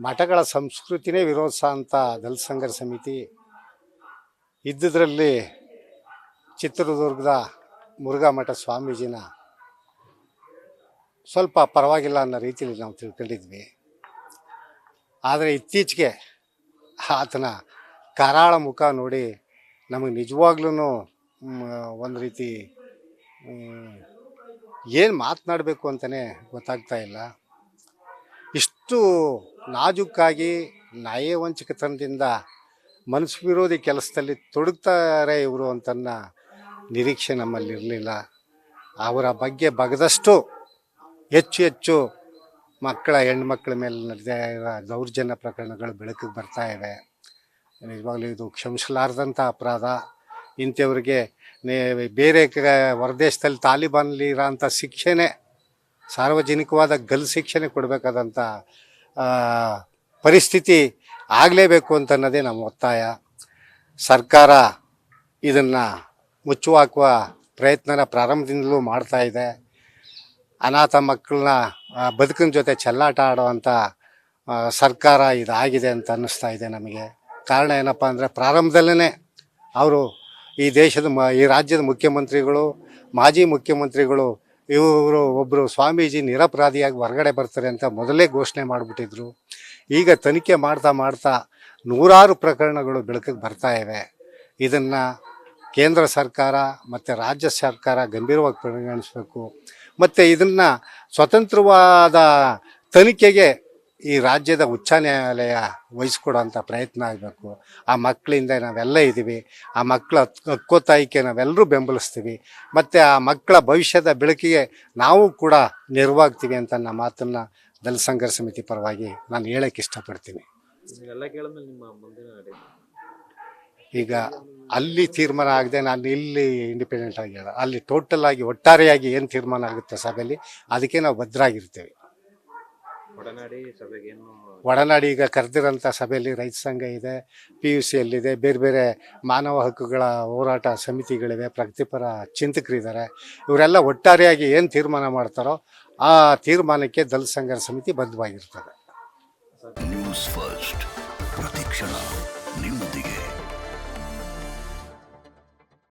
ಮಠಗಳ ಸಂಸ್ಕೃತಿನೇ ವಿರೋಧಿಸ ಅಂತ ದಲಿತ ಸಂಘರ್ಷ ಸಮಿತಿ ಇದ್ದುದರಲ್ಲಿ ಚಿತ್ರದುರ್ಗದ ಮುರುಘಾ ಮಠ ಸ್ವಾಮೀಜಿನ ಸ್ವಲ್ಪ ಪರವಾಗಿಲ್ಲ ಅನ್ನೋ ರೀತಿಯಲ್ಲಿ ನಾವು ತಿಳ್ಕೊಂಡಿದ್ವಿ. ಆದರೆ ಇತ್ತೀಚೆಗೆ ಆತನ ಕರಾಳ ಮುಖ ನೋಡಿ ನಮಗೆ ನಿಜವಾಗ್ಲೂ ಒಂದು ರೀತಿ ಏನು ಮಾತನಾಡಬೇಕು ಅಂತಲೇ ಗೊತ್ತಾಗ್ತಾ ಇಲ್ಲ. ಇಷ್ಟು ನಾಜೂಕಾಗಿ ನಯವಂಚಕತನದಿಂದ ಮನಸ್ಸು ವಿರೋಧಿ ಕೆಲಸದಲ್ಲಿ ತೊಡಗ್ತಾರೆ ಇವರು ಅಂತನ್ನ ನಿರೀಕ್ಷೆ ನಮ್ಮಲ್ಲಿರಲಿಲ್ಲ. ಅವರ ಬಗ್ಗೆ ಬಗದಷ್ಟು ಹೆಚ್ಚು ಹೆಣ್ಮಕ್ಳ ಮೇಲೆ ನಡೆದ ದೌರ್ಜನ್ಯ ಪ್ರಕರಣಗಳು ಬೆಳಕಿಗೆ ಬರ್ತಾ ಇವೆ. ನಿಜವಾಗ್ಲೂ ಇದು ಕ್ಷಮಿಸಲಾರದಂಥ ಅಪರಾಧ. ಇಂಥವ್ರಿಗೆ ಬೇರೆ ಹೊರದೇಶದಲ್ಲಿ ತಾಲಿಬಾನಲ್ಲಿ ಇರೋಂಥ ಶಿಕ್ಷೆನೇ ಸಾರ್ವಜನಿಕವಾದ ಗಲ್ಲು ಶಿಕ್ಷೆನೇ ಕೊಡಬೇಕಾದಂಥ ಪರಿಸ್ಥಿತಿ ಆಗಲೇಬೇಕು ಅಂತನ್ನೋದೇ ನಮ್ಮ ಒತ್ತಾಯ. ಸರ್ಕಾರ ಇದನ್ನು ಮುಚ್ಚುಹಾಕುವ ಪ್ರಯತ್ನನ ಪ್ರಾರಂಭದಿಂದಲೂ ಮಾಡ್ತಾ ಇದೆ. ಅನಾಥ ಮಕ್ಕಳನ್ನ ಬದುಕಿನ ಜೊತೆ ಚೆಲ್ಲಾಟ ಆಡುವಂಥ ಸರ್ಕಾರ ಇದಾಗಿದೆ ಅಂತ ಅನ್ನಿಸ್ತಾ ಇದೆ ನಮಗೆ. ಕಾರಣ ಏನಪ್ಪ ಅಂದರೆ ಪ್ರಾರಂಭದಲ್ಲೇ ಅವರು ಈ ರಾಜ್ಯದ ಮುಖ್ಯಮಂತ್ರಿಗಳು, ಮಾಜಿ ಮುಖ್ಯಮಂತ್ರಿಗಳು ಇವರು ಒಬ್ಬರು ಸ್ವಾಮೀಜಿ ನಿರಪರಾಧಿಯಾಗಿ ಹೊರಗಡೆ ಬರ್ತಾರೆ ಅಂತ ಮೊದಲೇ ಘೋಷಣೆ ಮಾಡಿಬಿಟ್ಟಿದ್ರು. ಈಗ ತನಿಖೆ ಮಾಡ್ತಾ ನೂರಾರು ಪ್ರಕರಣಗಳು ಬೆಳಕಿಗೆ ಬರ್ತಾ ಇವೆ. ಇದನ್ನು ಕೇಂದ್ರ ಸರ್ಕಾರ ಮತ್ತು ರಾಜ್ಯ ಸರ್ಕಾರ ಗಂಭೀರವಾಗಿ ಪರಿಗಣಿಸಬೇಕು. ಮತ್ತು ಇದನ್ನು ಸ್ವತಂತ್ರವಾದ ತನಿಖೆಗೆ ಈ ರಾಜ್ಯದ ಉಚ್ಚ ನ್ಯಾಯಾಲಯ ವಹಿಸ್ಕೊಡೋಂಥ ಪ್ರಯತ್ನ ಆಗಬೇಕು. ಆ ಮಕ್ಕಳಿಂದ ನಾವೆಲ್ಲ ಇದ್ದೀವಿ. ಆ ಮಕ್ಕಳ ಹಕ್ಕೊತ್ತಾಯಿಕೆ ನಾವೆಲ್ಲರೂ ಬೆಂಬಲಿಸ್ತೀವಿ. ಮತ್ತು ಆ ಮಕ್ಕಳ ಭವಿಷ್ಯದ ಬೆಳಕಿಗೆ ನಾವು ಕೂಡ ನೆರವಾಗ್ತೀವಿ ಅಂತ ನನ್ನ ಮಾತನ್ನು ದಲಿತ ಸಂಘರ್ಷ ಸಮಿತಿ ಪರವಾಗಿ ನಾನು ಹೇಳೋಕ್ಕೆ ಇಷ್ಟಪಡ್ತೀನಿ. ಈಗ ಅಲ್ಲಿ ತೀರ್ಮಾನ ಆಗದೆ ನಾನು ಇಲ್ಲಿ ಇಂಡಿಪೆಂಡೆಂಟ್ ಆಗಿ ಹೇಳ, ಅಲ್ಲಿ ಟೋಟಲ್ ಆಗಿ ಒಟ್ಟಾರೆಯಾಗಿ ಏನು ತೀರ್ಮಾನ ಆಗುತ್ತೆ ಸಭೆಯಲ್ಲಿ ಅದಕ್ಕೆ ನಾವು ಭದ್ರಾಗಿರ್ತೀವಿ. ಒಡನಾಡಿ ಈಗ ಕರೆದಿರೋಂಥ ಸಭೆಯಲ್ಲಿ ರೈತ ಸಂಘ ಇದೆ, PUCಯಲ್ಲಿದೆ, ಬೇರೆ ಬೇರೆ ಮಾನವ ಹಕ್ಕುಗಳ ಹೋರಾಟ ಸಮಿತಿಗಳಿವೆ, ಪ್ರಗತಿಪರ ಚಿಂತಕರಿದ್ದಾರೆ. ಇವರೆಲ್ಲ ಒಟ್ಟಾರೆಯಾಗಿ ಏನು ತೀರ್ಮಾನ ಮಾಡ್ತಾರೋ ಆ ತೀರ್ಮಾನಕ್ಕೆ ದಲಿತ ಸಂಘರ್ಷ ಸಮಿತಿ ಬದ್ಧವಾಗಿರ್ತದೆ. ನ್ಯೂಸ್ ಫಸ್ಟ್ ಪ್ರತಿಕ್ಷಣ ನಿಮ್ಮೊಂದಿಗೆ.